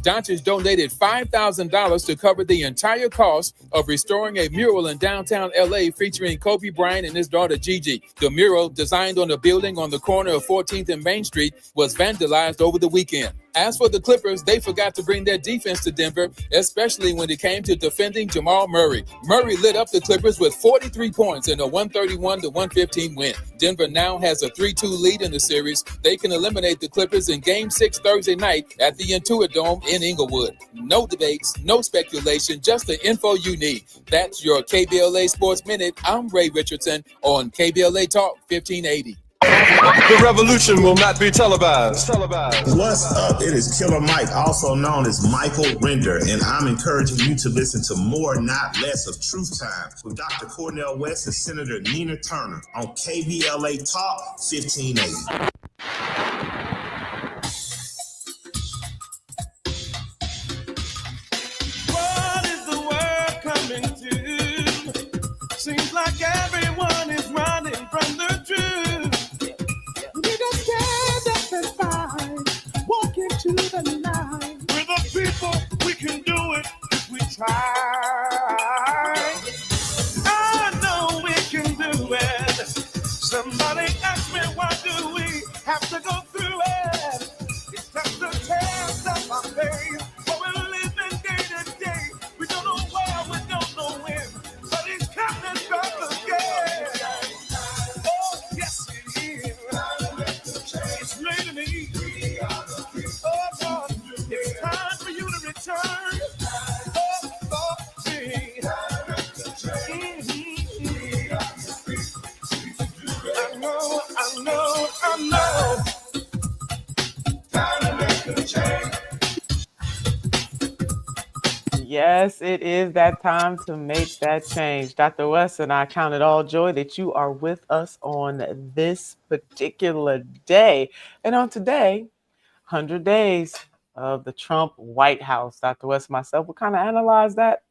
Doctors donated $5,000 to cover the entire cost of restoring a mural in downtown LA featuring Kobe Bryant and his daughter Gigi. The mural, designed on a building on the corner of 14th and Main Street, was vandalized over the weekend. As for the Clippers, they forgot to bring their defense to Denver, especially when it came to defending Jamal Murray. Murray lit up the Clippers with 43 points in a 131-115 win. Denver now has a 3-2 lead in the series. They can eliminate the Clippers in Game 6 Thursday night at the Intuit Dome in Inglewood. No debates, no speculation, just the info you need. That's your KBLA Sports Minute. I'm Ray Richardson on KBLA Talk 1580. The revolution will not be televised. What's up? It is Killer Mike, also known as Michael Render, and I'm encouraging you to listen to more, not less, of Truth Time with Dr. Cornel West and Senator Nina Turner on KBLA Talk 1580. What is the world coming to? Seems like everyone is running from the truth. To the night. We're the people, we can do it if we try. I know we can do it. Somebody asked me, why do we have to go through it? It's just the test of our faith. But we're living day to day. We don't know where, we don't know when. But it's coming back again. Oh, yes it is. It's raining me. Oh, God, it's time for you to return. Oh, oh, me. I know. Time to make a change. Yes, it is that time to make that change. Dr. West and I count it all joy that you are with us on this particular day. And on today, 100 days of the Trump White House. Dr. West and myself will kind of analyze that,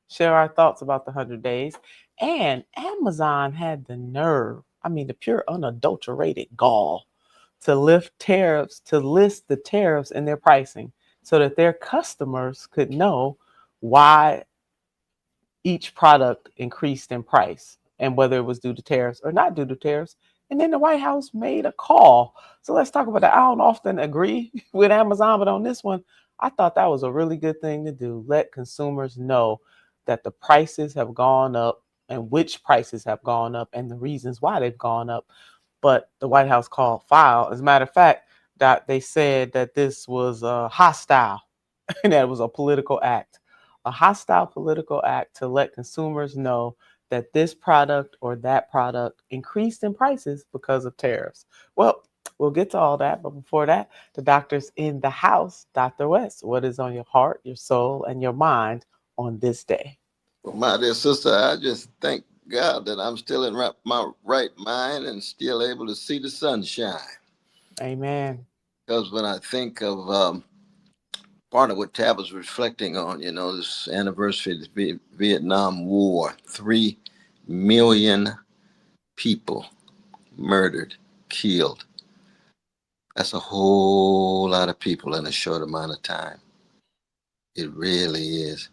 share our thoughts about the 100 days. And Amazon had the nerve, the pure unadulterated gall, to list the tariffs in their pricing so that their customers could know why each product increased in price and whether it was due to tariffs or not due to tariffs. And then the White House made a call. So let's talk about that. I don't often agree with Amazon, but on this one, I thought that was a really good thing to do. Let consumers know that the prices have gone up and which prices have gone up and the reasons why they've gone up. But the White House called foul. As a matter of fact, they said that this was hostile and that it was a political act. A hostile political act to let consumers know that this product or that product increased in prices because of tariffs. Well, we'll get to all that. But before that, the doctor's in the house. Dr. West, what is on your heart, your soul, and your mind on this day? Well, my dear sister, I just thank God that I'm still in my right mind and still able to see the sunshine. Amen. Because when I think of part of what Tab was reflecting on, this anniversary of the Vietnam War, 3 million people murdered, killed. That's a whole lot of people in a short amount of time. It really is.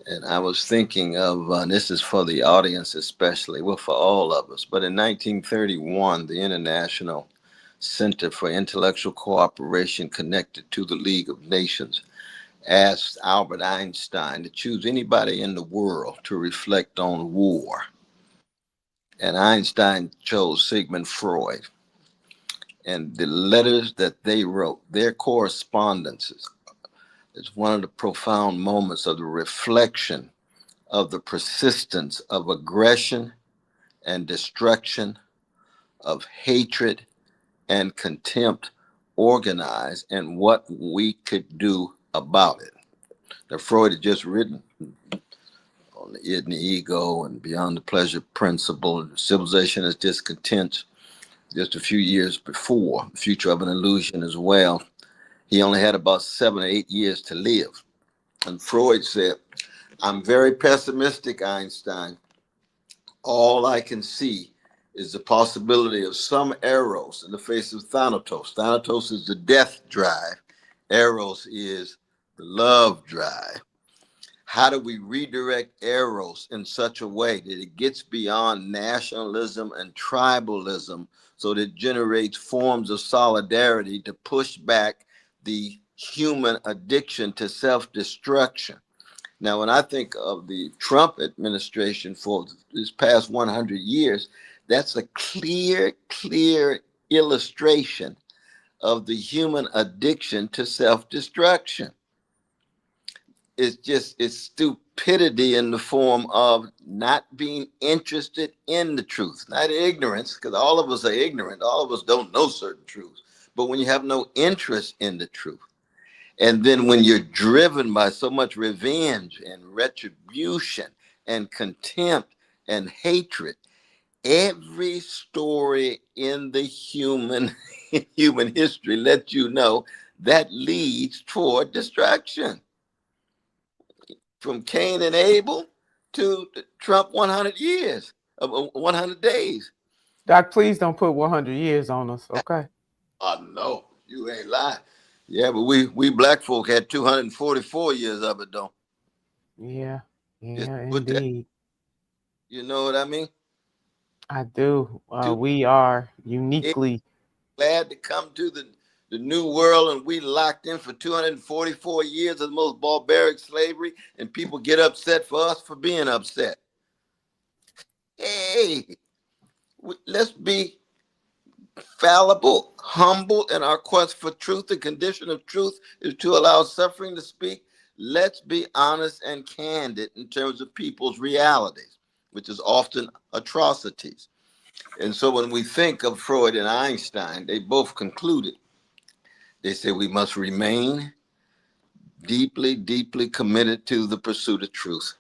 And I was thinking of, this is for the audience especially, well, for all of us, but in 1931, the International Center for Intellectual Cooperation connected to the League of Nations asked Albert Einstein to choose anybody in the world to reflect on war. And Einstein chose Sigmund Freud. And the letters that they wrote, their correspondences, is one of the profound moments of the reflection of the persistence of aggression and destruction, of hatred and contempt organized, and what we could do about it. Now, Freud had just written on the id and the ego and beyond the pleasure principle, civilization is discontent, just a few years before, The Future of an Illusion as well. He only had about 7 or 8 years to live. And Freud said, I'm very pessimistic, Einstein. All I can see is the possibility of some arrows in the face of Thanatos. Thanatos is the death drive. Eros is the love drive. How do we redirect arrows in such a way that it gets beyond nationalism and tribalism so that it generates forms of solidarity to push back the human addiction to self-destruction? Now, when I think of the Trump administration for this past 100 years, that's a clear illustration of the human addiction to self-destruction. It's stupidity in the form of not being interested in the truth, not ignorance, because all of us are ignorant. All of us don't know certain truths. But when you have no interest in the truth, and then when you're driven by so much revenge and retribution and contempt and hatred, every story in the human history lets you know that leads toward destruction. From Cain and Abel to Trump 100 years, 100 days. Doc, please don't put 100 years on us, okay? No, you ain't lying. Yeah, but we black folk had 244 years of it, though. Yeah, indeed. You know what I mean? I do. We are uniquely glad to come to the new world, and we locked in for 244 years of the most barbaric slavery, and people get upset for us for being upset. Hey, let's be fallible, humble in our quest for truth. The condition of truth is to allow suffering to speak. Let's be honest and candid in terms of people's realities, which is often atrocities. And so when we think of Freud and Einstein, they both concluded, they say we must remain deeply committed to the pursuit of truth,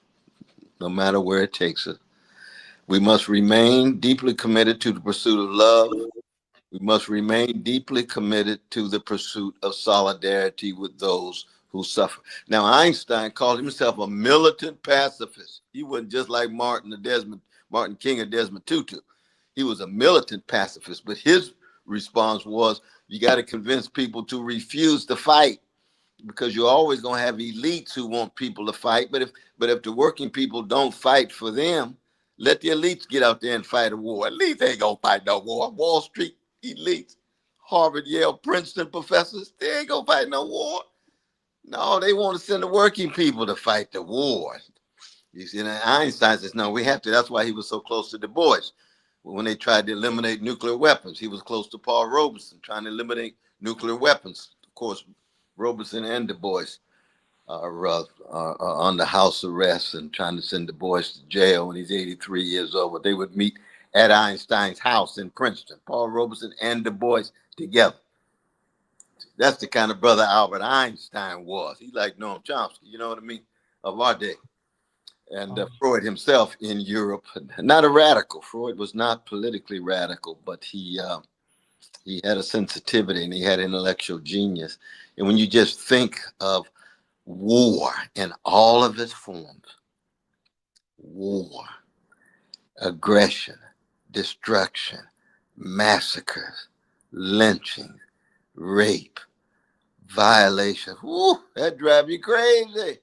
no matter where it takes us. We must remain deeply committed to the pursuit of love. We must remain deeply committed to the pursuit of solidarity with those who suffer. Now, Einstein called himself a militant pacifist. He wasn't just like Martin King or Desmond Tutu. He was a militant pacifist, but his response was, you got to convince people to refuse to fight, because you're always going to have elites who want people to fight. But if the working people don't fight for them, let the elites get out there and fight a war. Elites ain't going to fight no war. Wall Street elites, Harvard, Yale, Princeton professors, they ain't going to fight no war. No, they want to send the working people to fight the war. You see, and Einstein says, no, we have to. That's why he was so close to Du Bois. When they tried to eliminate nuclear weapons, he was close to Paul Robeson, trying to eliminate nuclear weapons. Of course, Robeson and Du Bois are under house arrest and trying to send Du Bois to jail when he's 83 years old. But they would meet at Einstein's house in Princeton, Paul Robeson and Du Bois together. That's the kind of brother Albert Einstein was. He's like Noam Chomsky, you know what I mean, of our day. And Freud himself in Europe, not a radical. Freud was not politically radical, but he had a sensitivity and he had intellectual genius. And when you just think of war in all of its forms, war, aggression, destruction, massacres, lynching, rape, violation, that drives you crazy.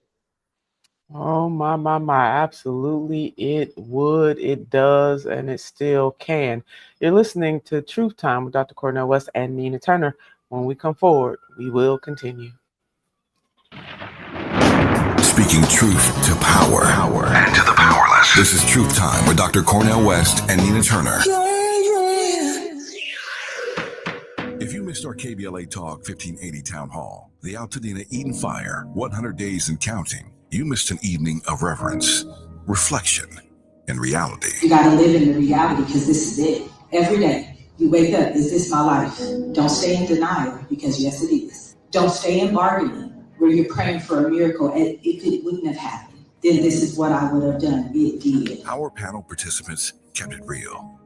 Oh, my. Absolutely. It would, it does, and it still can. You're listening to Truth Time with Dr. Cornel West and Nina Turner. When we come forward, we will continue. Speaking truth to power and to the powerless. This is Truth Time with Dr. Cornel West and Nina Turner. If you missed our KBLA Talk 1580 Town Hall, the Altadena Eden Fire, 100 Days and Counting, you missed an evening of reverence, reflection, and reality. You got to live in the reality, because this is it. Every day you wake up, is this my life? Don't stay in denial, because yes, it is. Don't stay in bargaining where you're praying for a miracle. And if it wouldn't have happened, then this is what I would have done. It did. Our panel participants kept it real.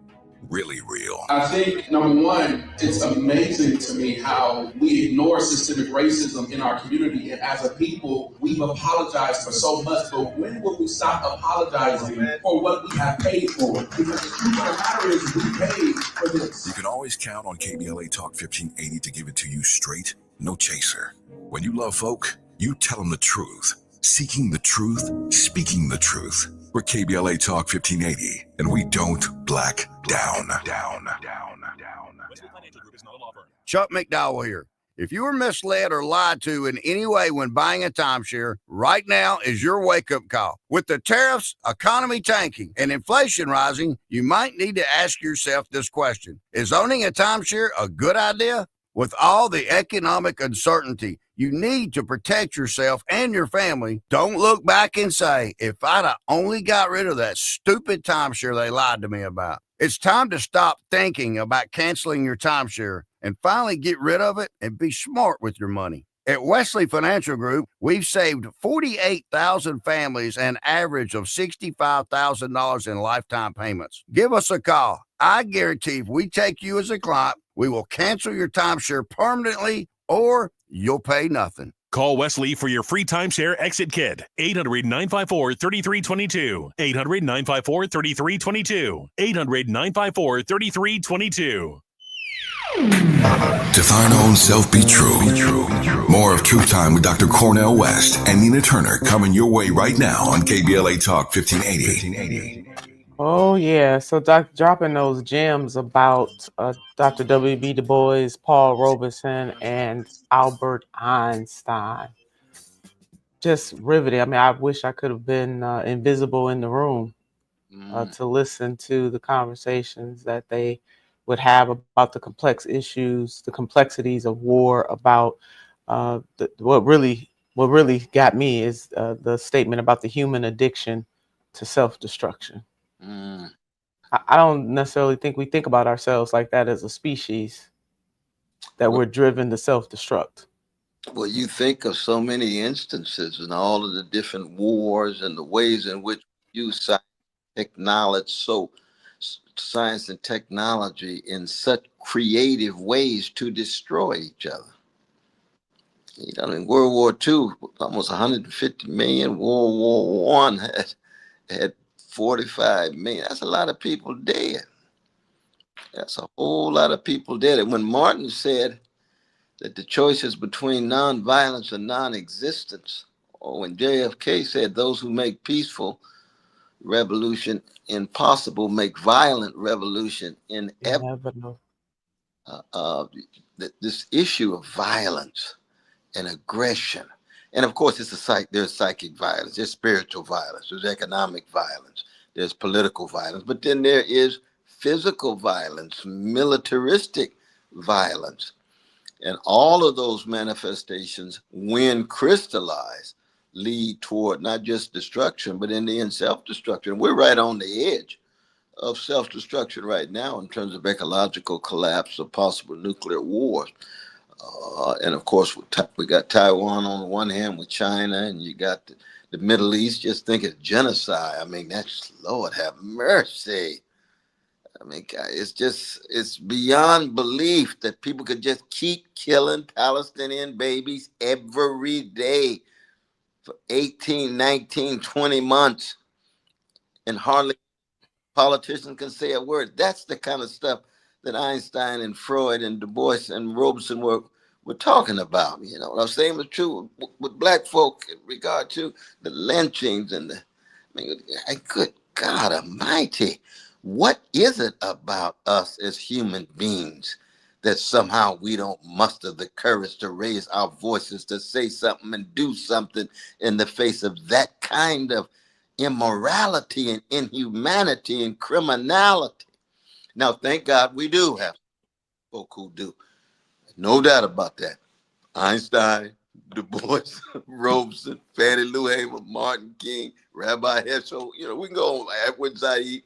Really real. I think, number one, it's amazing to me how we ignore systemic racism in our community. And as a people, we've apologized for so much, but when will we stop apologizing for what we have paid for? Because the truth of the matter is, we paid for this. You can always count on KBLA Talk 1580 to give it to you straight, no chaser. When you love folk, You tell them the truth. Seeking the truth, speaking the truth. We're KBLA Talk 1580, and we don't black down. Chuck McDowell here. If you were misled or lied to in any way when buying a timeshare, right now is your wake-up call. With the tariffs, economy tanking, and inflation rising, you might need to ask yourself this question. Is owning a timeshare a good idea? With all the economic uncertainty, you need to protect yourself and your family. Don't look back and say, if I'd have only got rid of that stupid timeshare they lied to me about. It's time to stop thinking about canceling your timeshare and finally get rid of it and be smart with your money. At Wesley Financial Group, we've saved 48,000 families an average of $65,000 in lifetime payments. Give us a call. I guarantee if we take you as a client, we will cancel your timeshare permanently or you'll pay nothing. Call Wesley for your free timeshare exit kit. 800-954-3322. 800-954-3322. 800-954-3322. To thine own self be true. More of Truth Time with Dr. Cornel West and Nina Turner coming your way right now on KBLA Talk 1580. Oh, yeah. So dropping those gems about Dr. W.B. Du Bois, Paul Robeson, and Albert Einstein. Just riveting. I mean, I wish I could have been invisible in the room to listen to the conversations that they would have about the complex issues, the complexities of war, about what really got me is the statement about the human addiction to self-destruction. I don't necessarily think we think about ourselves like that as a species, that we're driven to self-destruct. Well, you think of so many instances and all of the different wars and the ways in which we use science and technology in such creative ways to destroy each other. You know, in World War II, almost 150 million. World War I had 45 million. That's a lot of people dead. That's a whole lot of people dead. And when Martin said that the choice is between nonviolence and non-existence, or when JFK said those who make peaceful revolution impossible make violent revolution inevitable. This issue of violence and aggression, and of course there's psychic violence, there's spiritual violence, there's economic violence, there's political violence, but then there is physical violence, militaristic violence. And all of those manifestations, when crystallized, lead toward not just destruction, but in the end, self-destruction. We're right on the edge of self-destruction right now in terms of ecological collapse or possible nuclear wars. And of course, we got Taiwan on the one hand with China, and you got the Middle East. Just think of genocide. I mean, that's, Lord have mercy. I mean, it's beyond belief that people could just keep killing Palestinian babies every day for 18, 19, 20 months, and hardly politicians can say a word. That's the kind of stuff that Einstein and Freud and Du Bois and Robeson were talking about. You know what I'm saying was true with black folk in regard to the lynchings and good God Almighty. What is it about us as human beings that somehow we don't muster the courage to raise our voices to say something and do something in the face of that kind of immorality and inhumanity and criminality? Now, thank God we do have folk who do. No doubt about that. Einstein, Du Bois, Robeson, Fannie Lou Hamer, Martin King, Rabbi Heschel. You know, we can go on, Edward Said.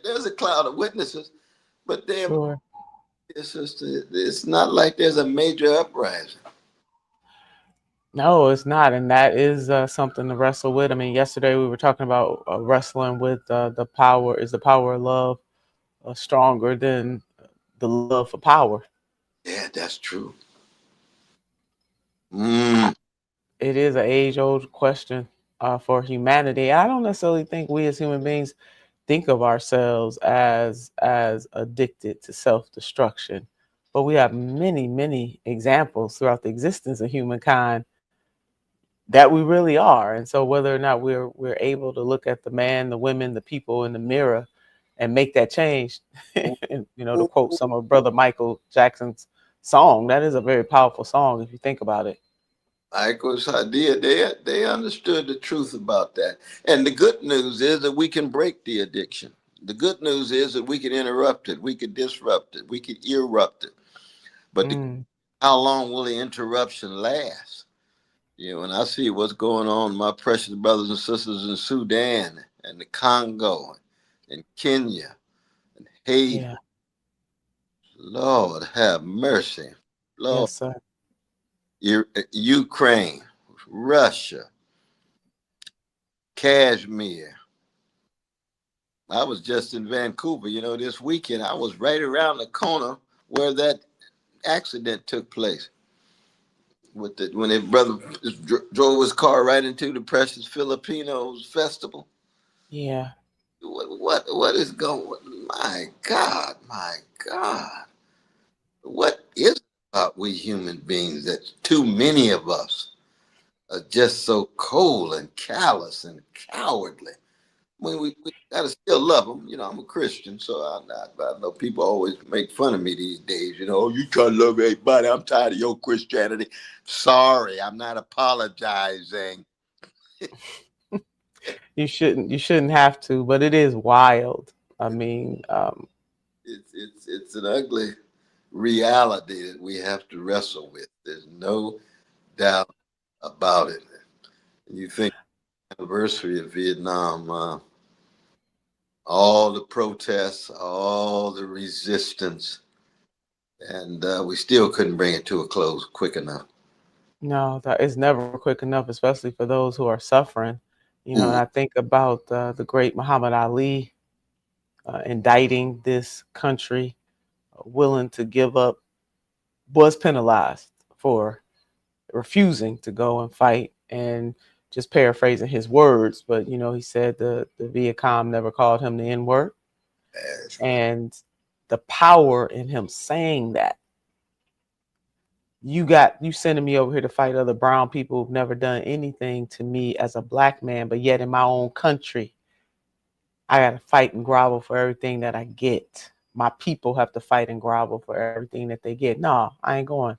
There's a cloud of witnesses, but then sure. It's not like there's a major uprising. No, it's not, and that is something to wrestle with. I mean, yesterday we were talking about wrestling with the power. Is the power of love stronger than the love for power? Yeah, that's true. It is an age-old question for humanity. I don't necessarily think we as human beings think of ourselves as addicted to self-destruction, but we have many examples throughout the existence of humankind that we really are. And so whether or not we're able to look at the man, the women, the people in the mirror and make that change, and, to quote some of Brother Michael Jackson's song, that is a very powerful song if you think about it. Michael's idea, they understood the truth about that. And the good news is that we can break the addiction. The good news is that we can interrupt it, we can disrupt it, we can erupt it. But how long will the interruption last? When I see what's going on, my precious brothers and sisters in Sudan and the Congo and Kenya and Haiti, Yeah. Lord have mercy. Lord, Yes, sir. Ukraine, Russia, Kashmir. I was just in Vancouver, this weekend. I was right around the corner where that accident took place. When his brother drove his car right into the precious Filipinos festival. Yeah. What is going? My God, my God! What is it about we human beings that too many of us are just so cold and callous and cowardly? I mean, we gotta still love them. I'm a Christian, so I know people always make fun of me these days. Oh, you try to love everybody. I'm tired of your Christianity. Sorry, I'm not apologizing. You shouldn't have to, but it is wild. I mean, It's an ugly reality that we have to wrestle with. There's no doubt about it. You think the anniversary of Vietnam, all the protests, all the resistance, and we still couldn't bring it to a close quick enough. no, that is never quick enough, especially for those who are suffering. And I think about the great Muhammad Ali indicting this country, willing to give up, was penalized for refusing to go and fight. And just paraphrasing his words, but he said the Viet Cong never called him the N word, and the power in him saying that. You sending me over here to fight other brown people who've never done anything to me as a black man, but yet in my own country, I got to fight and grovel for everything that I get. My people have to fight and grovel for everything that they get. No, I ain't going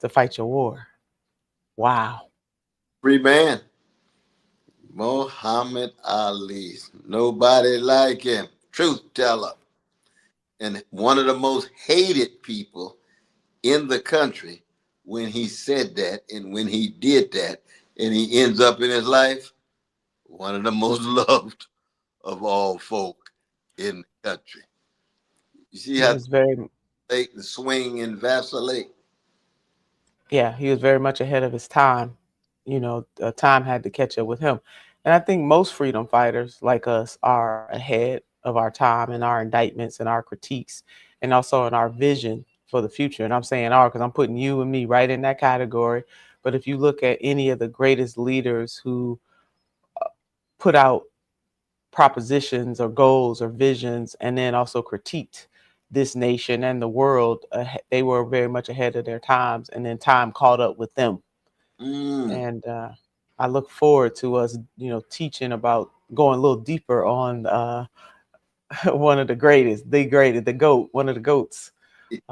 to fight your war. Wow. Free man, Muhammad Ali. Nobody like him. Truth teller. And one of the most hated people in the country when he said that and when he did that, and he ends up in his life, one of the most loved of all folk in the country. You see He how was very, they swing and vacillate? yeah, he was very much ahead of his time. Time had to catch up with him. And I think most freedom fighters like us are ahead of our time in our indictments and our critiques and also in our vision for the future. And I'm saying our because I'm putting you and me right in that category. But if you look at any of the greatest leaders who put out propositions or goals or visions and then also critiqued this nation and the world, they were very much ahead of their times, and then time caught up with them. And I look forward to us teaching about going a little deeper on one of the greatest, the goat, one of the goats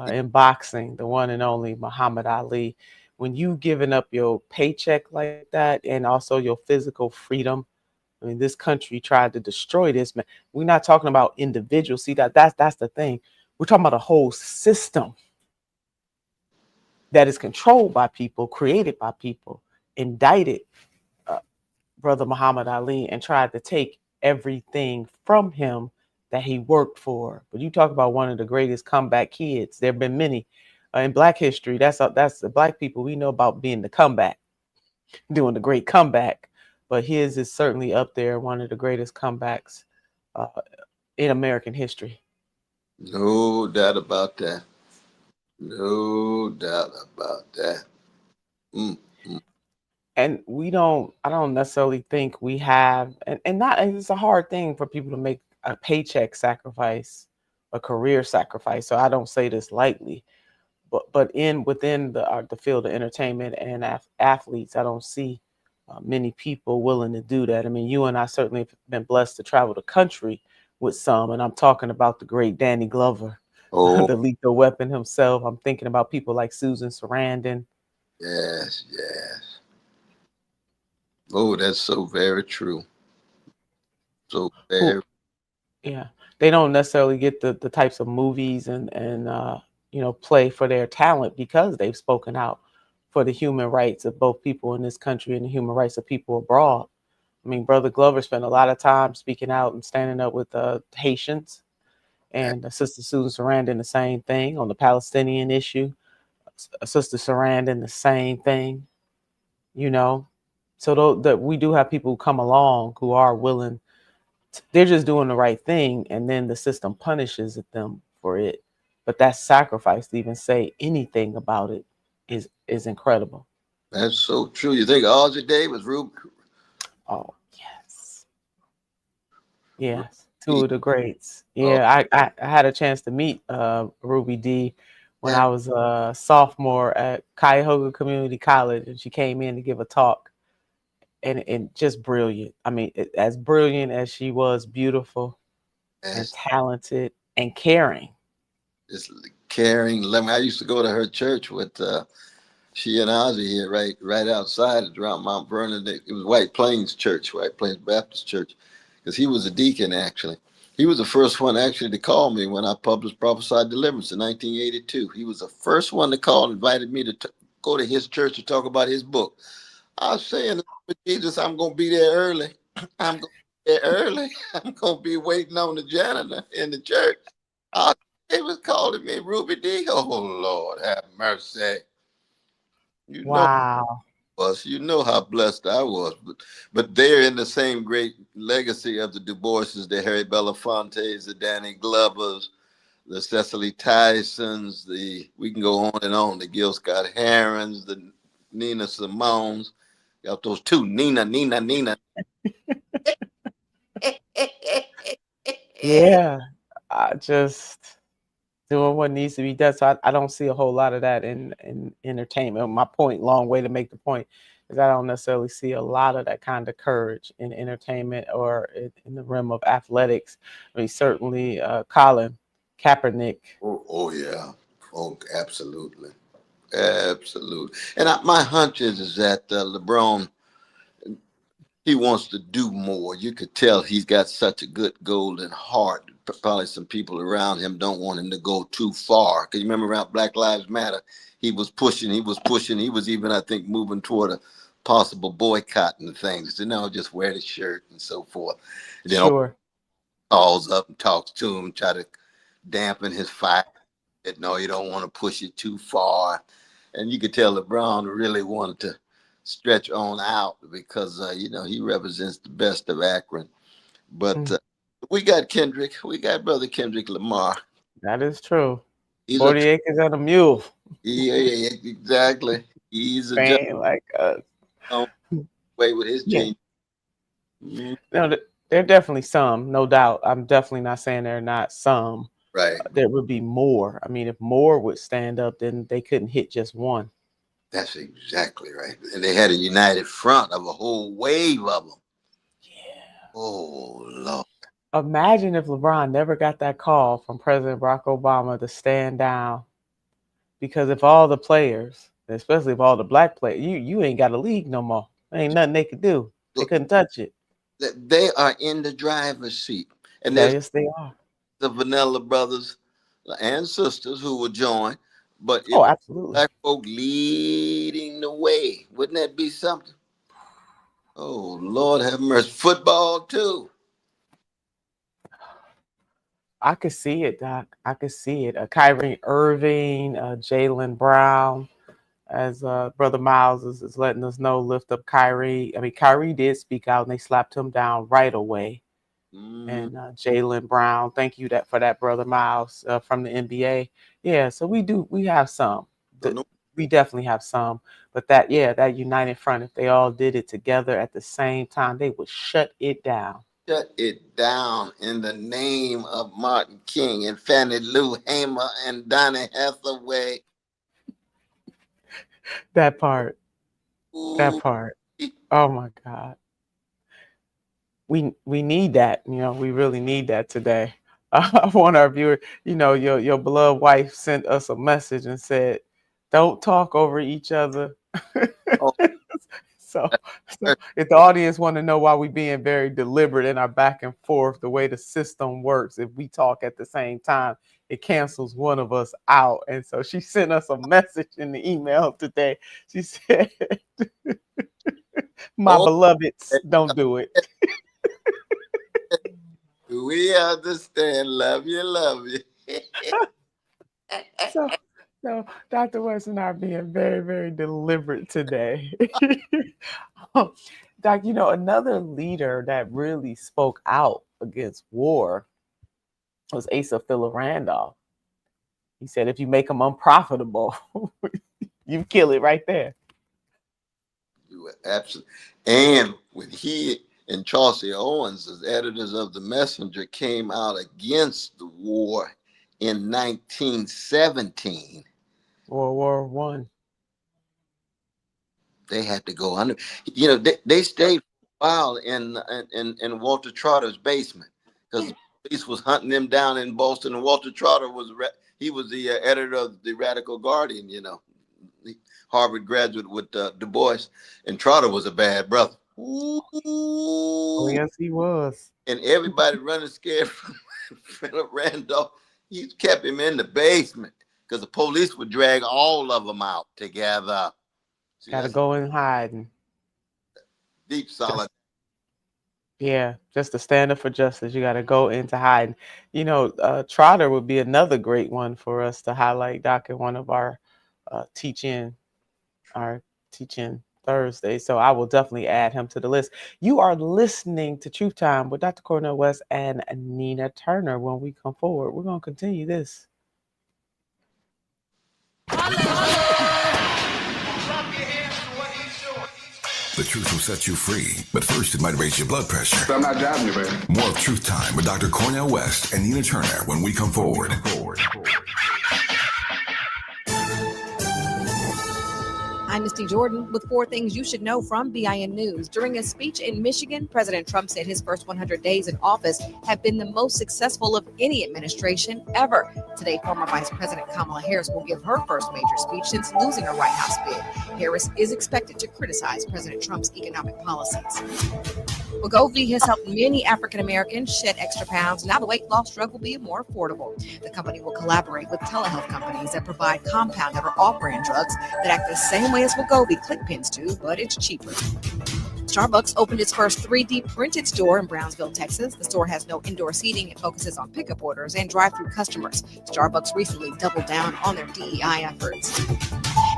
in boxing, the one and only Muhammad Ali. When you giving up your paycheck like that and also your physical freedom, I mean, this country tried to destroy this, man. We're not talking about individuals. See, that's the thing. We're talking about a whole system that is controlled by people, created by people, indicted Brother Muhammad Ali, and tried to take everything from him that he worked for. But you talk about one of the greatest comeback kids. There have been many in Black history. That's the Black people we know about being the comeback, doing the great comeback. But his is certainly up there, one of the greatest comebacks uh, in American history. No doubt about that. No doubt about that. Mm. And I don't necessarily think we have, and it's a hard thing for people to make a paycheck sacrifice, a career sacrifice. So I don't say this lightly, but within the field of entertainment and athletes, I don't see many people willing to do that. I mean, you and I certainly have been blessed to travel the country with some, and I'm talking about the great Danny Glover, Oh, the lethal weapon himself. I'm thinking about people like Susan Sarandon. yes, yes. Oh, that's so very true. So Who, very. yeah, they don't necessarily get the types of movies and play for their talent because they've spoken out for the human rights of both people in this country and the human rights of people abroad. I mean, Brother Glover spent a lot of time speaking out and standing up with Haitians, and Sister Susan Sarandon the same thing on the Palestinian issue. Sister Sarandon the same thing, you know. So that we do have people who come along who are willing. They're just doing the right thing, and then the system punishes them for it. But that sacrifice to even say anything about it is incredible. That's so true. You think Ozzy Davis, Ruby? Oh yes, yes, two of the greats. Oh, Yeah, I had a chance to meet Ruby D when yeah, I was a sophomore at Cuyahoga Community College, and she came in to give a talk, and just brilliant. I mean, as brilliant as she was, beautiful and yes. talented and caring. It's caring. I used to go to her church with she and Ozzy here, right outside around Mount Vernon. It was White Plains Church, White Plains Baptist Church, because he was a deacon actually. He was the first one actually to call me when I published Prophesied Deliverance in 1982. He was the first one to call and invited me to go to his church to talk about his book. I was saying, Jesus, I'm going to be there early. I'm going to be there early. I'm going to be waiting on the janitor in the church. He was calling me Ruby D. Oh, Lord, have mercy. You know, Wow. you know how blessed I was. But they're in the same great legacy of the Du Boises, the Harry Belafontes, the Danny Glovers, the Cecily Tysons, we can go on and on, the Gil Scott Herons, the Nina Simones. Got those two, Nina. Yeah. I just doing what needs to be done. So I don't see a whole lot of that in entertainment. My point, long way to make the point, is I don't necessarily see a lot of that kind of courage in entertainment or in the realm of athletics. I mean, certainly Colin Kaepernick. Oh yeah. Oh, absolutely. Absolutely. And my hunch is that LeBron, he wants to do more. You could tell he's got such a good golden heart. Probably some people around him don't want him to go too far. Because you remember around Black Lives Matter, he was pushing. He was even, I think, moving toward a possible boycott and things. You know, just wear the shirt and so forth. And then Sure. calls up and talks to him, try to dampen his fire. No, you don't want to push it too far. And you could tell LeBron really wanted to stretch on out because, he represents the best of Akron. But we got brother Kendrick Lamar. That is true. He's 40 acres and a mule. yeah, exactly. He's a just Fan like us. way with his Yeah. genius. Mhm. No, there are definitely some, no doubt. I'm definitely not saying there are not some. Right. There would be more. I mean, if more would stand up, then they couldn't hit just one. That's exactly right. And they had a united front of a whole wave of them. Yeah. Oh, Lord. Imagine if LeBron never got that call from President Barack Obama to stand down, because if all the players, especially if all the black players, you ain't got a league no more. There ain't nothing they could do. They couldn't touch it. They are in the driver's seat. And there's Yes, they are. the Vanilla brothers and sisters who will join. But if Oh, absolutely. black folk leading the way, wouldn't that be something? Oh, Lord have mercy. Football, too. I could see it, Doc. I could see it. Kyrie Irving, Jaylen Brown, as Brother Miles is letting us know, lift up Kyrie. I mean, Kyrie did speak out, and they slapped him down right away. And Jaylen Brown, thank you for that, Brother Miles, from the NBA. Yeah, so we have some. We definitely have some. But that united front, if they all did it together at the same time, they would shut it down. Shut it down in the name of Martin King and Fannie Lou Hamer and Donny Hathaway. That part. Ooh, That part. Oh my God. We need that. We really need that today. I want our viewer, your beloved wife sent us a message and said, don't talk over each other. Oh, So if the audience want to know why we being very deliberate in our back and forth, the way the system works, if we talk at the same time, it cancels one of us out. And so she sent us a message in the email today. She said, my oh, beloveds, don't do it. we understand. Love you, love you. So Dr. West and I are being very, very deliberate today. Doc, another leader that really spoke out against war was Asa Philip Randolph. He said, if you make them unprofitable, you kill it right there. You were absolutely. And when he and Chauncey Owens, as editors of The Messenger, came out against the war in 1917. World War One. They had to go under. They stayed for a while in Walter Trotter's basement because the police was hunting them down in Boston. And Walter Trotter was the editor of the Radical Guardian. The Harvard graduate with Du Bois, and Trotter was a bad brother. Ooh. Oh yes, he was. And everybody running scared from Philip Randolph. He kept him in the basement because the police would drag all of them out together. See, gotta go in hiding. Deep solid. Yeah, just to stand up for justice, you gotta go into hiding. Trotter would be another great one for us to highlight, Doc, in one of our teaching Thursday. So I will definitely add him to the list. You are listening to Truth Time with Dr. Cornel West and Nina Turner. When we come forward, we're gonna continue this. The truth will set you free, but first it might raise your blood pressure. I'm not driving you, baby. More of Truth Time with Dr. Cornel West and Nina Turner when we come forward. I'm Misty Jordan with 4 things you should know from BIN News. During a speech in Michigan, President Trump said his first 100 days in office have been the most successful of any administration ever. Today, former Vice President Kamala Harris will give her first major speech since losing her White House bid. Harris is expected to criticize President Trump's economic policies. Wegovy has helped many African Americans shed extra pounds. Now the weight loss drug will be more affordable. The company will collaborate with telehealth companies that provide compounded or off-brand drugs that act the same way as Wegovy ClickPens do, but it's cheaper. Starbucks opened its first 3D printed store in Brownsville, Texas. The store has no indoor seating. It focuses on pickup orders and drive-through customers. Starbucks recently doubled down on their DEI efforts.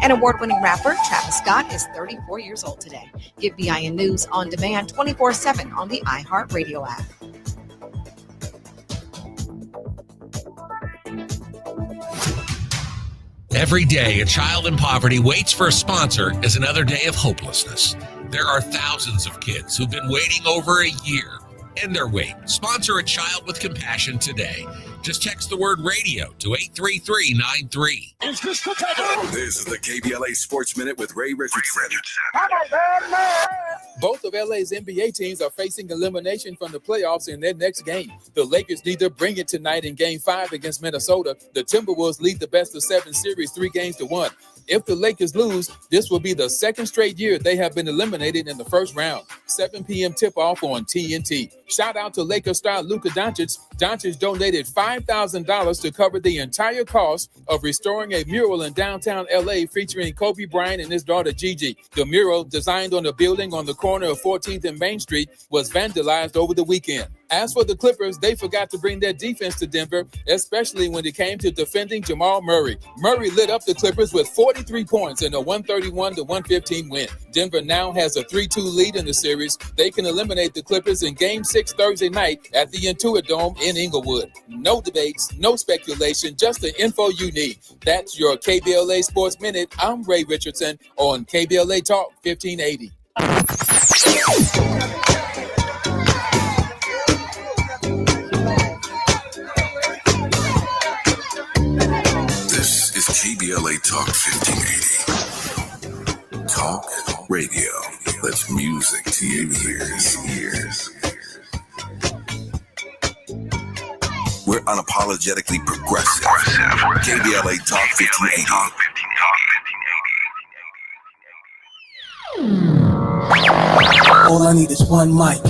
An award-winning rapper, Travis Scott, is 34 years old today. Get BIN News on demand 24/7 on the iHeartRadio app. Every day, a child in poverty waits for a sponsor is another day of hopelessness. There are thousands of kids who've been waiting over a year. End their wait. Sponsor a child with compassion today. Just text the word radio to 83393. This is the KBLA Sports Minute with Ray Richardson. Both of LA's NBA teams are facing elimination from the playoffs in their next game. The Lakers need to bring it tonight in Game 5 against Minnesota. The Timberwolves lead the best-of-7 series 3-1. If the Lakers lose, this will be the second straight year they have been eliminated in the first round. 7 p.m. tip-off on TNT. Shout out to Lakers star Luka Doncic. Doncic donated $5,000 to cover the entire cost of restoring a mural in downtown LA featuring Kobe Bryant and his daughter Gigi. The mural, designed on a building on the corner of 14th and Main Street, was vandalized over the weekend. As for the Clippers, they forgot to bring their defense to Denver, especially when it came to defending Jamal Murray. Murray lit up the Clippers with 43 points in a 131-115 win. Denver now has a 3-2 lead in the series. They can eliminate the Clippers in Game 6 Thursday night at the Intuit Dome in Inglewood. No debates, no speculation, just the info you need. That's your KBLA Sports Minute. I'm Ray Richardson on KBLA Talk 1580. This is KBLA Talk 1580. Talk Radio. That's music to your ears. We're unapologetically progressive. KBLA Talk 1580. All I need is one mic.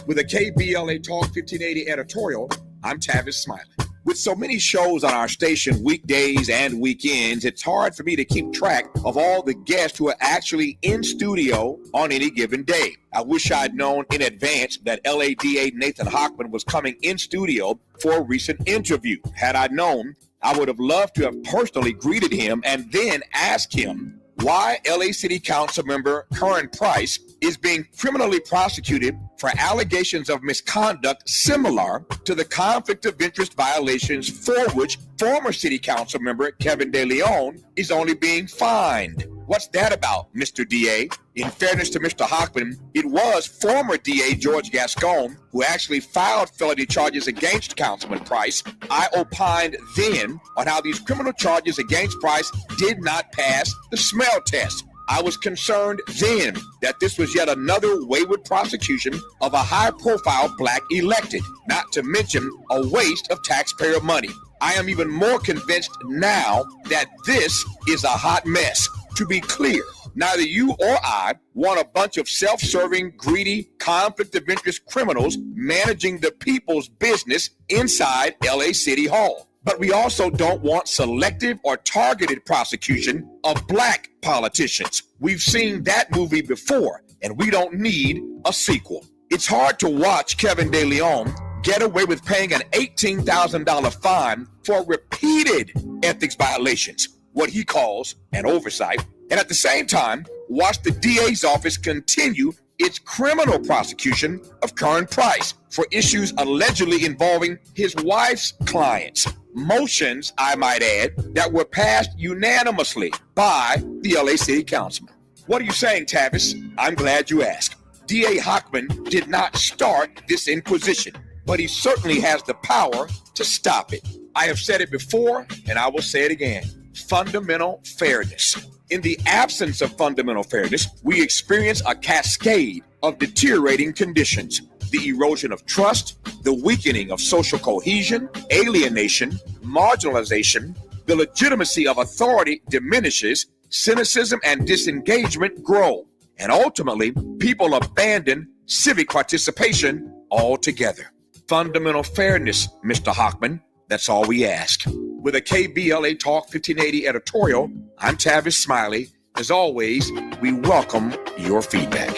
With a KBLA Talk 1580 editorial, I'm Tavis Smiley. With so many shows on our station weekdays and weekends, it's hard for me to keep track of all the guests who are actually in studio on any given day. I wish I'd known in advance that LADA Nathan Hochman was coming in studio for a recent interview. Had I known, I would have loved to have personally greeted him and then asked him why LA City Council member Karen Price is being criminally prosecuted for allegations of misconduct similar to the conflict of interest violations for which former City Council member Kevin De Leon is only being fined. What's that about, Mr. DA? In fairness to Mr. Hochman, it was former DA George Gascon who actually filed felony charges against Councilman Price. I opined then on how these criminal charges against Price did not pass the smell test. I was concerned then that this was yet another wayward prosecution of a high-profile black elected, not to mention a waste of taxpayer money. I am even more convinced now that this is a hot mess. To be clear, neither you or I want a bunch of self-serving, greedy, conflict of interest criminals managing the people's business inside LA City Hall. But we also don't want selective or targeted prosecution of black politicians. We've seen that movie before, and we don't need a sequel. It's hard to watch Kevin De Leon get away with paying an $18,000 fine for repeated ethics violations, what he calls an oversight, and at the same time, watch the DA's office continue its criminal prosecution of Karen Price for issues allegedly involving his wife's clients. Motions, I might add, that were passed unanimously by the LA City Councilman. What are you saying, Tavis? I'm glad you asked. DA Hochman did not start this inquisition, but he certainly has the power to stop it. I have said it before, and I will say it again. Fundamental fairness. In the absence of fundamental fairness, we experience a cascade of deteriorating conditions. The erosion of trust, the weakening of social cohesion, alienation, marginalization, the legitimacy of authority diminishes, cynicism and disengagement grow, and ultimately, people abandon civic participation altogether. Fundamental fairness, Mr. Hochman, that's all we ask. With a KBLA Talk 1580 editorial, I'm Tavis Smiley. As always, we welcome your feedback.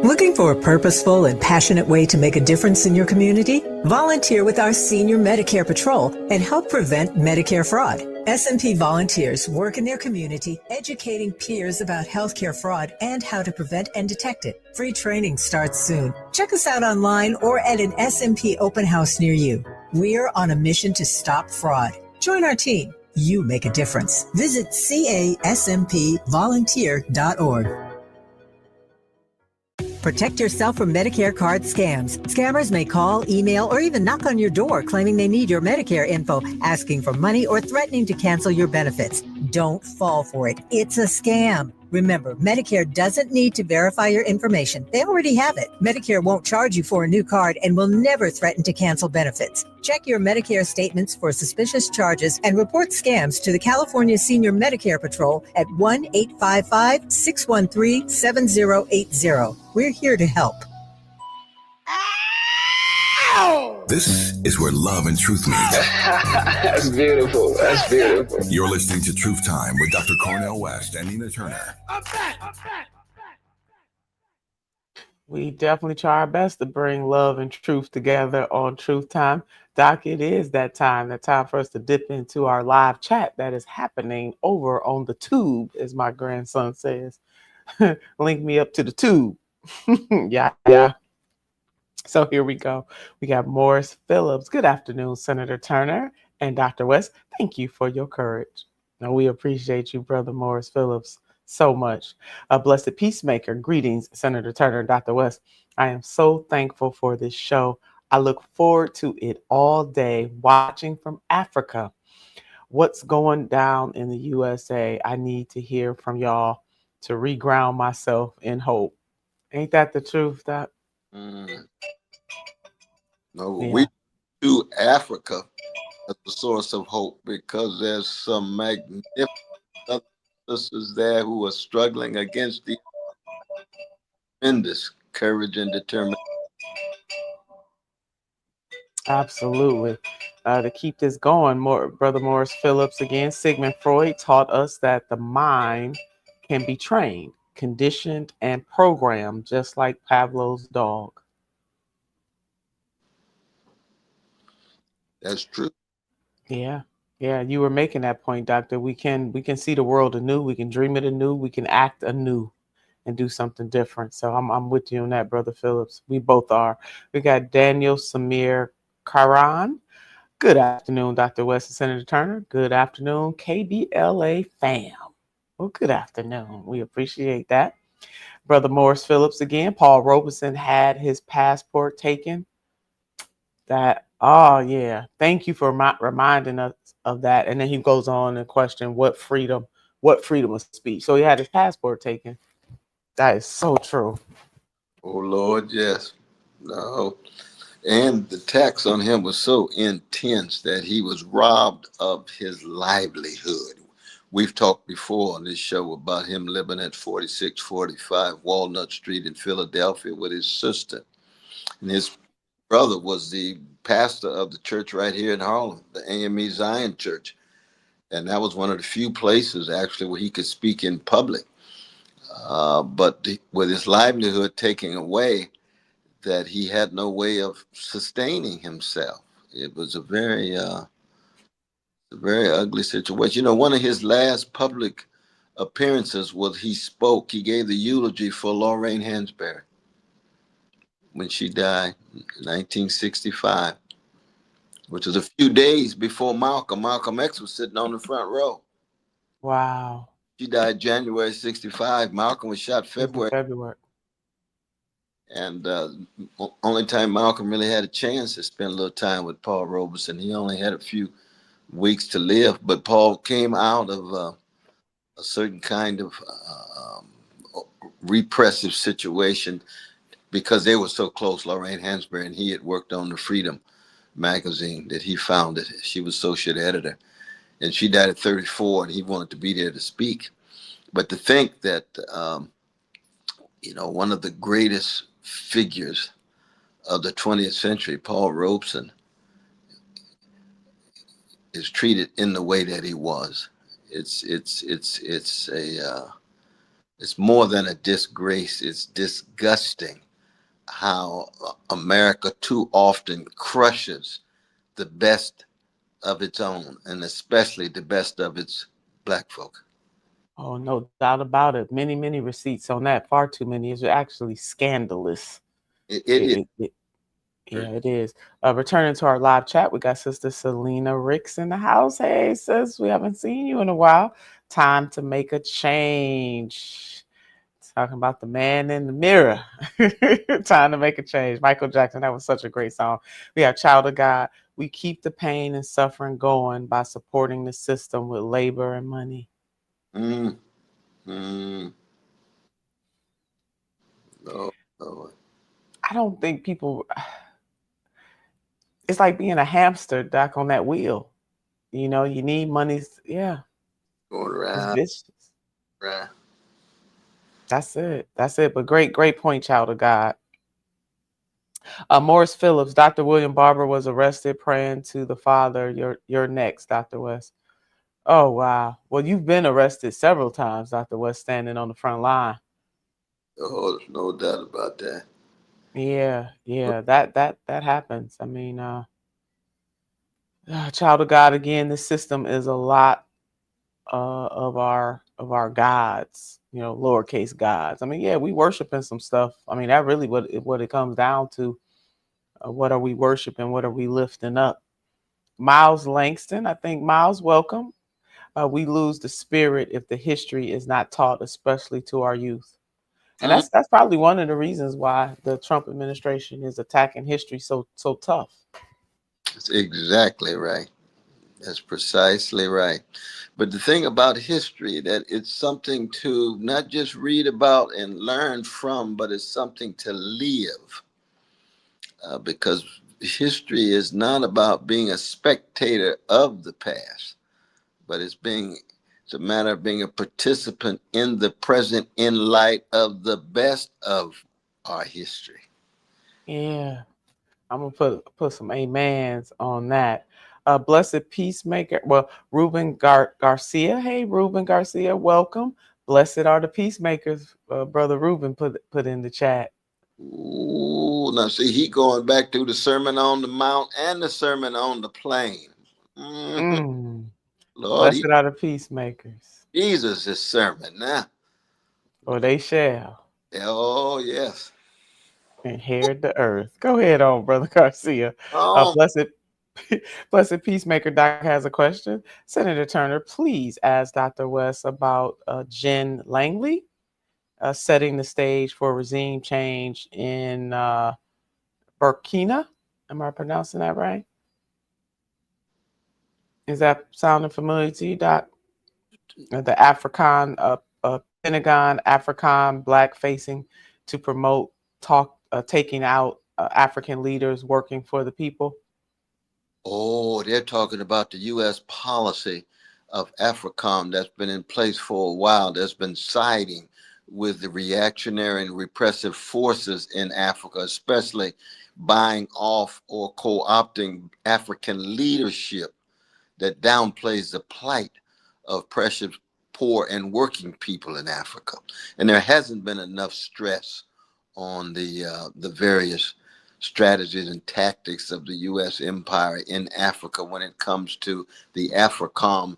Looking for a purposeful and passionate way to make a difference in your community? Volunteer with our Senior Medicare Patrol and help prevent Medicare fraud. S&P volunteers work in their community educating peers about healthcare fraud and how to prevent and detect it. Free training starts soon. Check us out online or at an S&P open house near you. We're on a mission to stop fraud. Join our team. You make a difference. Visit caspvolunteer.org. Protect yourself from Medicare card scams. Scammers may call, email, or even knock on your door claiming they need your Medicare info, asking for money or threatening to cancel your benefits. Don't fall for it. It's a scam. Remember, Medicare doesn't need to verify your information. They already have it. Medicare won't charge you for a new card and will never threaten to cancel benefits. Check your Medicare statements for suspicious charges and report scams to the California Senior Medicare Patrol at 1-855-613-7080. We're here to help. This is where love and truth meet. That's beautiful. That's beautiful. You're listening to Truth Time with Dr. Cornel West and Nina Turner. We definitely try our best to bring love and truth together on Truth Time. Doc, it is that time for us to dip into our live chat that is happening over on the tube, as my grandson says. Link me up to the tube. Yeah. So here we go. We got Morris Phillips. Good afternoon, Senator Turner and Dr. West. Thank you for your courage. Now, we appreciate you, Brother Morris Phillips, so much. A blessed peacemaker. Greetings, Senator Turner and Dr. West. I am so thankful for this show. I look forward to it all day, watching from Africa. What's going down in the USA? I need to hear from y'all to reground myself in hope. Ain't that the truth, Doc? Mm. No, Yeah. we to Africa as a source of hope because there's some magnificent brothers and sisters there who are struggling against the tremendous courage and determination. Absolutely. To keep this going, Brother Morris Phillips again, Sigmund Freud taught us that the mind can be trained, conditioned, and programmed, just like Pavlov's dog. That's true. Yeah. Yeah, you were making that point, Doctor. We can see the world anew, we can dream it anew, we can act anew and do something different. So I'm with you on that, Brother Phillips. We both are. We got Daniel Samir Karan. Good afternoon, Dr. West and Senator Turner. Good afternoon, KBLA fam. Well, good afternoon. We appreciate that. Brother Morris Phillips again. Paul Robeson had his passport taken. That, oh, yeah. Thank you for reminding us of that. And then he goes on and question what freedom of speech. So he had his passport taken. That is so true. Oh, Lord, yes. No. And the tax on him was so intense that he was robbed of his livelihood. We've talked before on this show about him living at 4645 Walnut Street in Philadelphia with his sister. And his brother was the pastor of the church right here in Harlem, the AME Zion Church. And that was one of the few places actually where he could speak in public. But with his livelihood taken away, that he had no way of sustaining himself. It was a very ugly situation. You know, one of his last public appearances was he gave the eulogy for Lorraine Hansberry when she died in 1965, which was a few days before Malcolm. Malcolm X was sitting on the front row. Wow. She died January 65. Malcolm was shot February. And only time Malcolm really had a chance to spend a little time with Paul Robeson. He only had a few weeks to live, but Paul came out of a certain kind of repressive situation because they were so close, Lorraine Hansberry, and he had worked on the Freedom magazine that he founded. She was associate editor, and she died at 34, and he wanted to be there to speak. But to think that, one of the greatest figures of the 20th century, Paul Robeson, is treated in the way that he was. It's more than a disgrace. It's disgusting how America too often crushes the best of its own, and especially the best of its black folk. Oh, no doubt about it. Many, many receipts on that. Far too many. It's actually scandalous. It is. Yeah, it is. Returning to our live chat, we got Sister Selena Ricks in the house. Hey, sis, we haven't seen you in a while. Time to make a change. Talking about the man in the mirror. Time to make a change. Michael Jackson, that was such a great song. We have Child of God. We keep the pain and suffering going by supporting the system with labor and money. No. I don't think people, it's like being a hamster, Doc, on that wheel. You know, you need money. Yeah. Going It's around. vicious. Right. That's it. That's it. But great point, Child of God. Morris Phillips, Dr. William Barber was arrested praying to the Father. You're next, Dr. West. Oh, wow. Well, you've been arrested several times, Dr. West, standing on the front line. Oh, there's no doubt about that. Yeah, that happens. I mean, Child of God, again, the system is a lot of our gods, lowercase gods. I mean, yeah, we worshiping some stuff. I mean, that really what it comes down to. What are we worshiping? What are we lifting up? Miles Langston, I think, Miles, welcome. We lose the spirit if the history is not taught, especially to our youth. And that's probably one of the reasons why the Trump administration is attacking history so tough. That's exactly right. That's precisely right. But the thing about history, that it's something to not just read about and learn from, but it's something to live. Because history is not about being a spectator of the past, but it's a matter of being a participant in the present in light of the best of our history. Yeah. I'm gonna put some amens on that. Blessed Peacemaker. Well, Ruben Garcia. Hey, Ruben Garcia, welcome. Blessed are the peacemakers. Brother Ruben put in the chat. Ooh, now see, he going back to the Sermon on the Mount and the Sermon on the Plain. Lord, Blessed are the peacemakers. Jesus' sermon now. For they shall. Oh, yes. Inherit the earth. Go ahead on, Brother Garcia. Blessed Peacemaker Doc has a question. Senator Turner, please ask Dr. West about Jen Langley setting the stage for regime change in Burkina. Am I pronouncing that right? Is that sounding familiar to you, Doc? The African, Pentagon, African black facing to promote taking out African leaders working for the people. Oh, they're talking about the U.S. policy of AFRICOM that's been in place for a while, that's been siding with the reactionary and repressive forces in Africa, especially buying off or co-opting African leadership that downplays the plight of precious, poor, and working people in Africa. And there hasn't been enough stress on the various strategies and tactics of the U.S. empire in Africa when it comes to the AFRICOM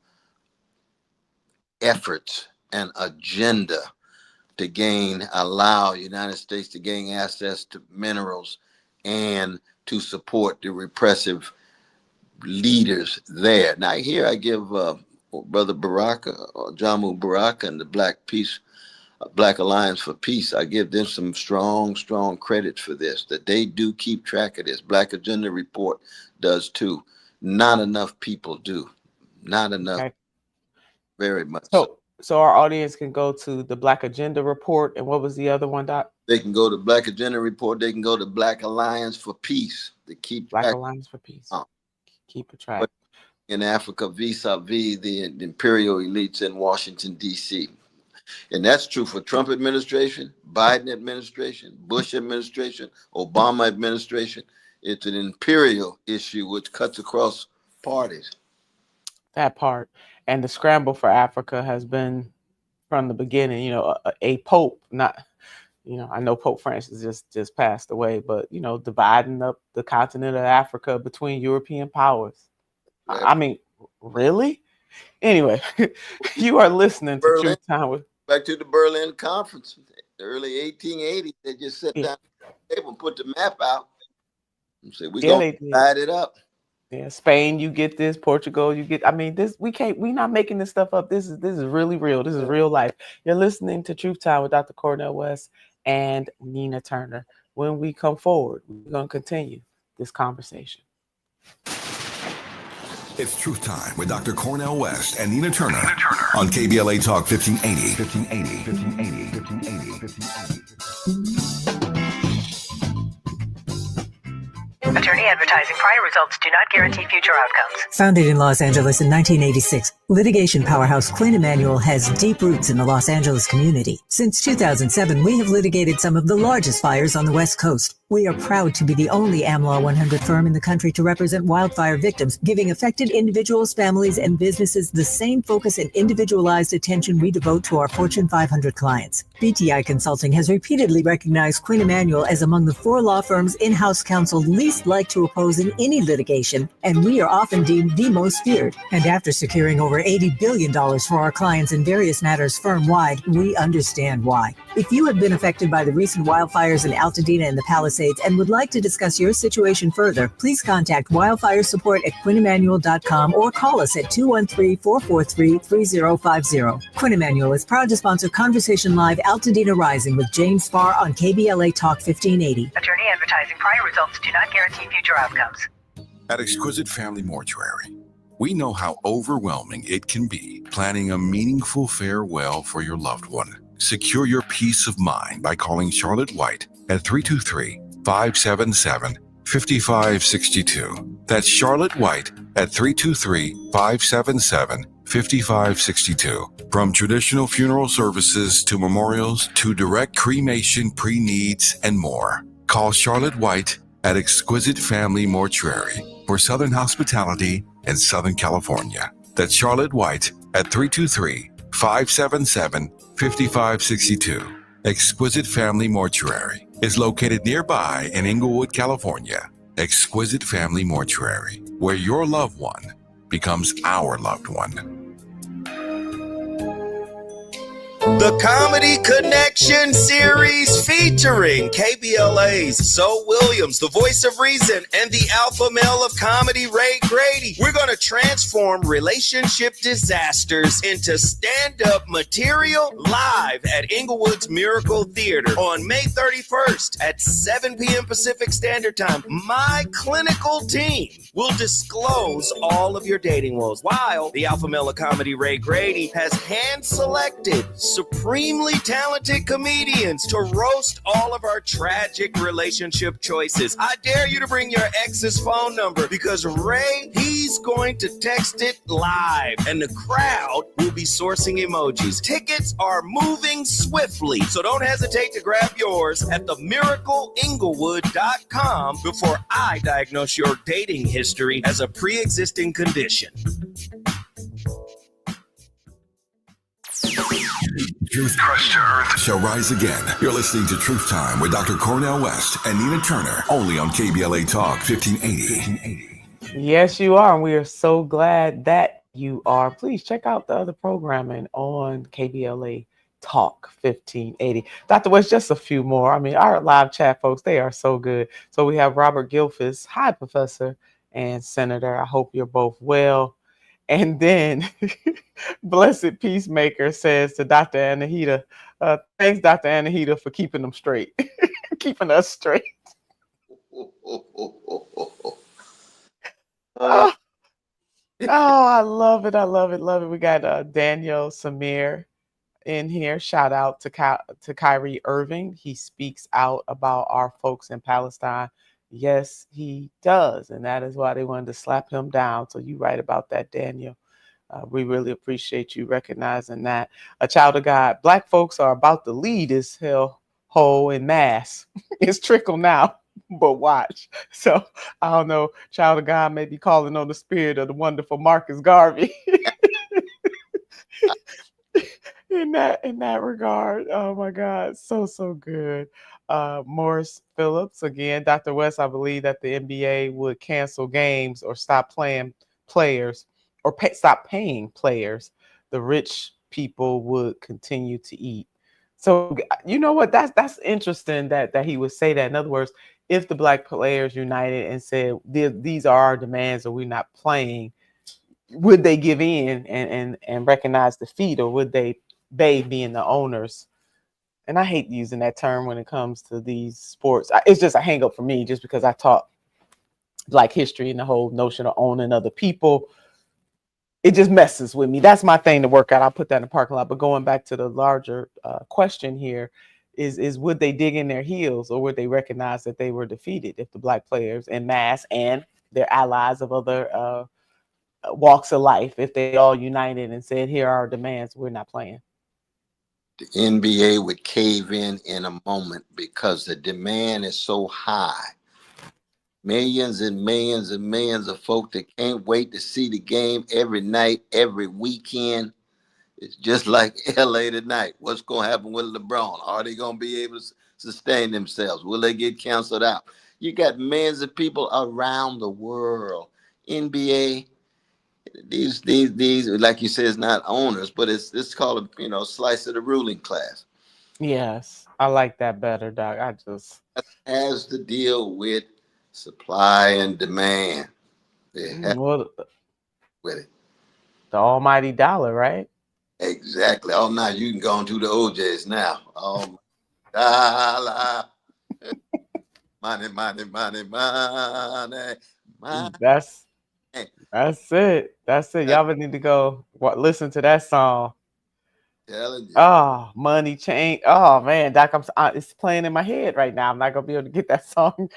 efforts and agenda to allow United States to gain access to minerals and to support the repressive leaders there. Now here I give Brother Baraka, Jamu Baraka, and the Black Alliance for Peace, I give them some strong credit for this, that they do keep track of this. Black Agenda Report does too. Not enough people do. Not enough. Okay. Very much so our audience can go to the Black Agenda Report, and what was the other one, Doc? They can go to Black Agenda Report. They can go to Black Alliance for Peace to keep Black Alliance for Peace. Keep a track. In Africa, vis-a-vis the imperial elites in Washington, D.C. And that's true for Trump administration, Biden administration, Bush administration, Obama administration. It's an imperial issue which cuts across parties. That part. And the scramble for Africa has been from the beginning, a pope, not, I know Pope Francis just passed away, but, dividing up the continent of Africa between European powers. Right. I mean, really? Anyway, you are listening to Truth Time with... Back to the Berlin Conference, the early 1880s, they just sat down at the table and put the map out and said, we're going to divide it up. Yeah, Spain, you get this, Portugal, you get, we're not making this stuff up. This is really real. This is real life. You're listening to Truth Time with Dr. Cornel West and Nina Turner. When we come forward, we're going to continue this conversation. It's Truth Time with Dr. Cornel West and Nina Turner on KBLA Talk 1580. Attorney advertising. Prior results do not guarantee future outcomes. Founded in Los Angeles in 1986, litigation powerhouse Quinn Emanuel has deep roots in the Los Angeles community. Since 2007, we have litigated some of the largest fires on the West Coast. We are proud to be the only AmLaw 100 firm in the country to represent wildfire victims, giving affected individuals, families, and businesses the same focus and individualized attention we devote to our Fortune 500 clients. BTI Consulting has repeatedly recognized Quinn Emanuel as among the 4 law firms in-house counsel least like to to oppose in any litigation, and we are often deemed the most feared. And after securing over $80 billion for our clients in various matters firm-wide, we understand why. If you have been affected by the recent wildfires in Altadena and the Palisades and would like to discuss your situation further, please contact wildfire support at quinemanuel.com or call us at 213-443-3050. Quinn Emanuel is proud to sponsor Conversation Live Altadena Rising with James Farr on KBLA Talk 1580. Attorney advertising. Prior results do not guarantee future outcomes. At Exquisite Family Mortuary, we know how overwhelming it can be planning a meaningful farewell for your loved one. Secure your peace of mind by calling Charlotte White at 323-577-5562. That's Charlotte White at 323-577-5562. From traditional funeral services to memorials to direct cremation, pre-needs, and more. Call Charlotte White at Exquisite Family Mortuary for Southern hospitality in Southern California. That's Charlotte White at 323-577-5562. Exquisite Family Mortuary is located nearby in Inglewood, California. Exquisite Family Mortuary, where your loved one becomes our loved one. The Comedy Connection series featuring KBLA's Zoe Williams, the voice of reason, and the alpha male of comedy, Ray Grady. We're going to transform relationship disasters into stand-up material live at Inglewood's Miracle Theater on May 31st at 7 p.m. Pacific Standard Time. My clinical team will disclose all of your dating woes, while the alpha male of comedy, Ray Grady, has hand-selected supremely talented comedians to roast all of our tragic relationship choices. I dare you to bring your ex's phone number because Ray, he's going to text it live and the crowd will be sourcing emojis. Tickets are moving swiftly, so don't hesitate to grab yours at themiracleinglewood.com before I diagnose your dating history as a pre-existing condition. Truth crushed to earth shall rise again. You're listening to Truth Time with Dr. Cornel West and Nina Turner, only on KBLA Talk 1580. Yes, you are. And we are so glad that you are. Please check out the other programming on KBLA Talk 1580. Dr. West, just a few more. I mean, our live chat folks, they are so good. So we have Robert Gilfis. Hi, Professor and Senator. I hope you're both well. And then Blessed Peacemaker says to Dr. Anahita, thanks, Dr. Anahita, for keeping them straight, keeping us straight. Oh, I love it. I love it. Love it. We got Daniel Samir in here. Shout out to Kyrie Irving. He speaks out about our folks in Palestine. Yes, he does. And that is why they wanted to slap him down. So you right about that, Daniel. We really appreciate you recognizing that. A child of God, Black folks are about to lead this hellhole in mass. It's trickle now, but watch. So I don't know, child of God may be calling on the spirit of the wonderful Marcus Garvey. in that regard. Oh my God, so good. Morris Phillips, again, Dr. West, I believe that the NBA would cancel games or stop playing players or stop paying players. The rich people would continue to eat. So you know what? That's interesting that he would say that. In other words, if the Black players united and said these are our demands or we're not playing, would they give in and recognize defeat, or would they being the owners? And I hate using that term when it comes to these sports. It's just a hang up for me, just because I taught Black history and the whole notion of owning other people. It just messes with me. That's my thing to work out. I'll put that in the parking lot. But going back to the larger question here is would they dig in their heels, or would they recognize that they were defeated if the Black players en masse and their allies of other walks of life, if they all united and said, here are our demands, we're not playing? The NBA would cave in a moment because the demand is so high. Millions and millions and millions of folk that can't wait to see the game every night, every weekend. It's just like LA tonight. What's going to happen with LeBron? Are they going to be able to sustain themselves? Will they get canceled out? You got millions of people around the world. NBA, these, like you said, it's not owners, but it's called a slice of the ruling class. Yes, I like that better, Doc. That has to deal with supply and demand. They have well, with it. The almighty dollar, right? Exactly. Oh, now you can go on to the OJs now. Dollar. Money, money, money, money, money. That's it. That's it. Y'all would need to go listen to that song. Telling you. Oh, money change. Oh man, Doc, it's playing in my head right now. I'm not gonna be able to get that song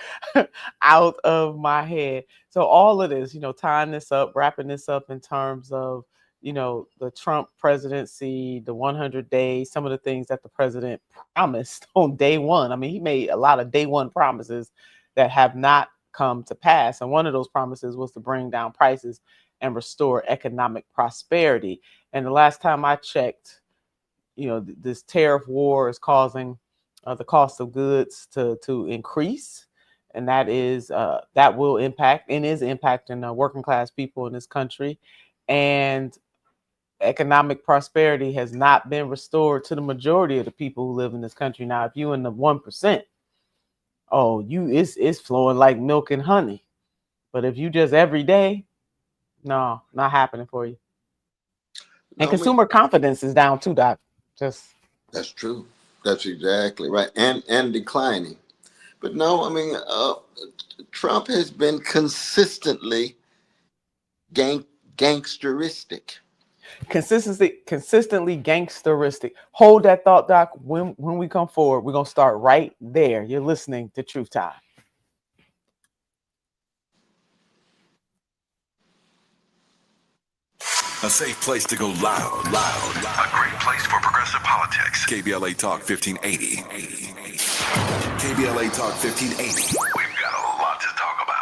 out of my head. So all of this, tying this up, wrapping this up in terms of, the Trump presidency, the 100 days, some of the things that the president promised on day one. I mean, he made a lot of day one promises that have not come to pass. And one of those promises was to bring down prices and restore economic prosperity. And the last time I checked, this tariff war is causing the cost of goods to increase. And that will impact and is impacting working class people in this country. And economic prosperity has not been restored to the majority of the people who live in this country. Now, if you in the 1%, it's flowing like milk and honey. But if you just every day, no, not happening for you. And consumer confidence is down too, Doc. That's true. That's exactly right. And declining. But no, I mean, Trump has been consistently gangsteristic. Consistently gangsteristic. Hold that thought, Doc. When we come forward, we're going to start right there. You're listening to Truth Time. A safe place to go loud. A great place for progressive politics. KBLA Talk 1580. KBLA Talk 1580. We've got a lot to talk about.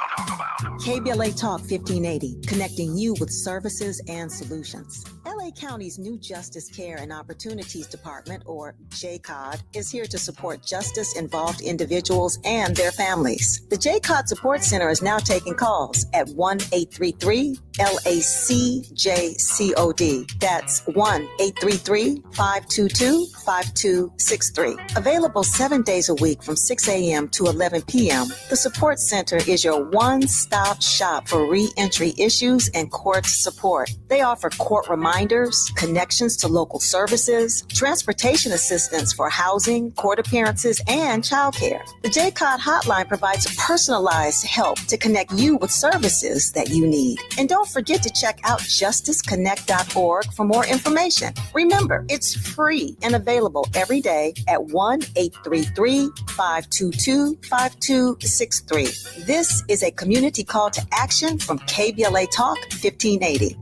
KBLA Talk 1580, connecting you with services and solutions. LA County's new Justice Care and Opportunities Department, or JCOD, is here to support justice-involved individuals and their families. The JCOD Support Center is now taking calls at 1-833-LACJCOD. That's 1-833-522-5263. Available 7 days a week from 6 a.m. to 11 p.m., the Support Center is your one-stop shop for re-entry issues and court support. They offer court reminders, connections to local services, transportation assistance for housing, court appearances, and childcare. The JCOD hotline provides personalized help to connect you with services that you need. And don't forget to check out justiceconnect.org for more information. Remember, it's free and available every day at 1-833-522-5263. This is a community call to action from KBLA Talk 1580.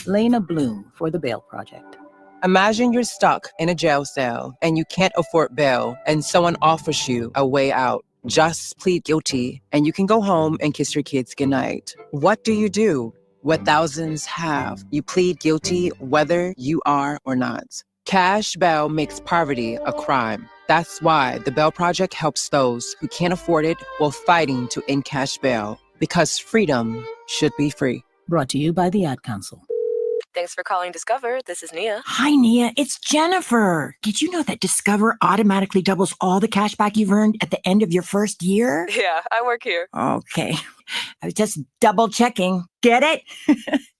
Lena Bloom for the Bail Project. Imagine you're stuck in a jail cell and you can't afford bail and someone offers you a way out. Just plead guilty and you can go home and kiss your kids goodnight. What do? What thousands have. You plead guilty whether you are or not. Cash bail makes poverty a crime. That's why the Bail Project helps those who can't afford it while fighting to end cash bail. Because freedom should be free. Brought to you by the Ad Council. Thanks for calling Discover. This is Nia. Hi, Nia. It's Jennifer. Did you know that Discover automatically doubles all the cash back you've earned at the end of your first year? Yeah, I work here. Okay. I was just double checking. Get it?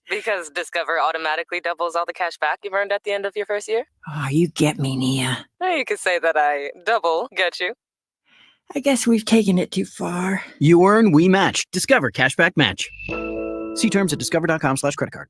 Because Discover automatically doubles all the cash back you've earned at the end of your first year? Oh, you get me, Nia. You could say that I double get you. I guess we've taken it too far. You earn, we match. Discover Cashback Match. See terms at discover.com/credit card.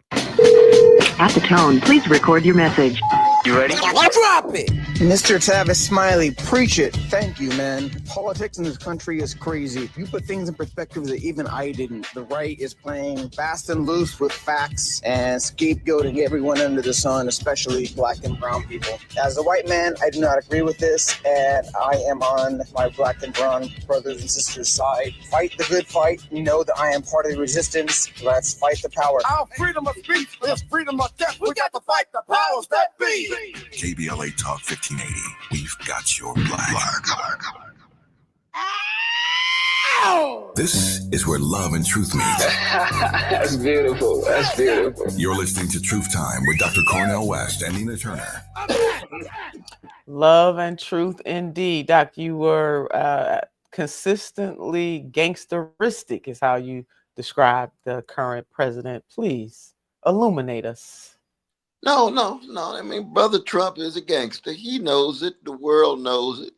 At the tone, please record your message. You ready? Drop it! Mr. Tavis Smiley, preach it. Thank you, man. Politics in this country is crazy. You put things in perspective that even I didn't. The right is playing fast and loose with facts and scapegoating everyone under the sun, especially black and brown people. As a white man, I do not agree with this, and I am on my black and brown brothers and sisters' side. Fight the good fight. You know that I am part of the resistance. Let's fight the power. Our freedom of speech is freedom of death. We got to fight the powers that be. KBLA Talk 1580. We've got your black. This is where love and truth meet. That's beautiful. That's beautiful. You're listening to Truth Time with Dr. Cornel West and Nina Turner. Love and truth indeed. Doc, you were consistently gangsteristic is how you describe the current president. Please illuminate us. No. I mean, Brother Trump is a gangster. He knows it. The world knows it.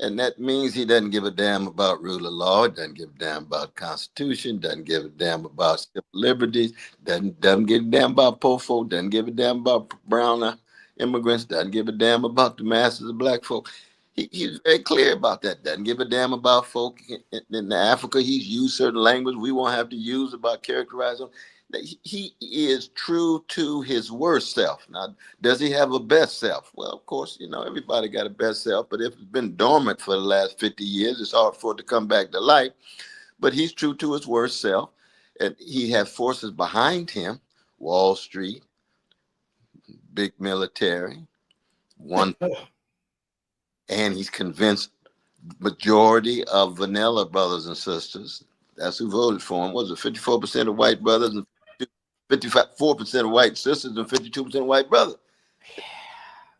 And that means he doesn't give a damn about rule of law. Doesn't give a damn about Constitution. Doesn't give a damn about civil liberties. Doesn't give a damn about poor folk. Doesn't give a damn about brown immigrants. Doesn't give a damn about the masses of black folk. He's very clear about that. Doesn't give a damn about folk in Africa. He's used certain language we won't have to use about characterizing them. He is true to his worst self. Now, does he have a best self? Well, of course, everybody got a best self, but if it's been dormant for the last 50 years, it's hard for it to come back to life. But he's true to his worst self, and he has forces behind him, Wall Street, big military, and he's convinced majority of vanilla brothers and sisters. That's who voted for him. Was it 54% of white brothers and 54% of white sisters and 52% of white brothers?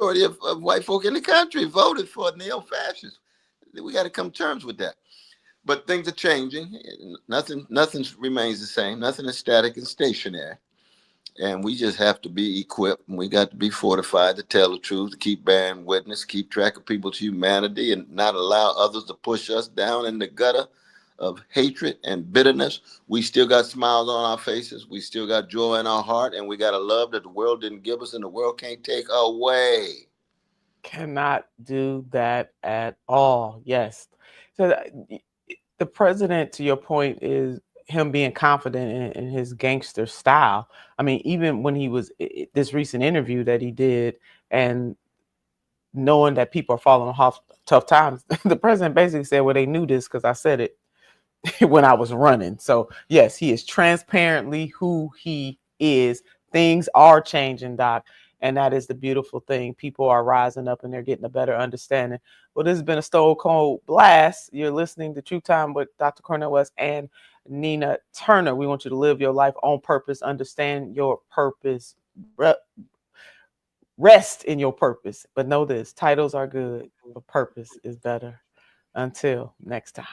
Majority of white folk in the country voted for neo-fascists. We got to come to terms with that. But things are changing. Nothing remains the same. Nothing is static and stationary. And we just have to be equipped, and we got to be fortified to tell the truth, to keep bearing witness, keep track of people's humanity, and not allow others to push us down in the gutter of hatred and bitterness. We still got smiles on our faces. We still got joy in our heart, and we got a love that the world didn't give us and the world can't take away. Cannot do that at all. Yes. So the president, to your point, is him being confident in his gangster style. I mean, even when he was this recent interview that he did and knowing that people are falling off tough times, the president basically said, well, they knew this because I said it when I was running. So yes, he is transparently who he is. Things are changing, Doc. And that is the beautiful thing. People are rising up and they're getting a better understanding. Well, this has been a Stone Cold Blast. You're listening to True Time with Dr. Cornel West and Nina Turner. We want you to live your life on purpose, understand your purpose, rest in your purpose. But know this, titles are good, but purpose is better. Until next time.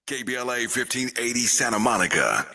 KBLA 1580 Santa Monica.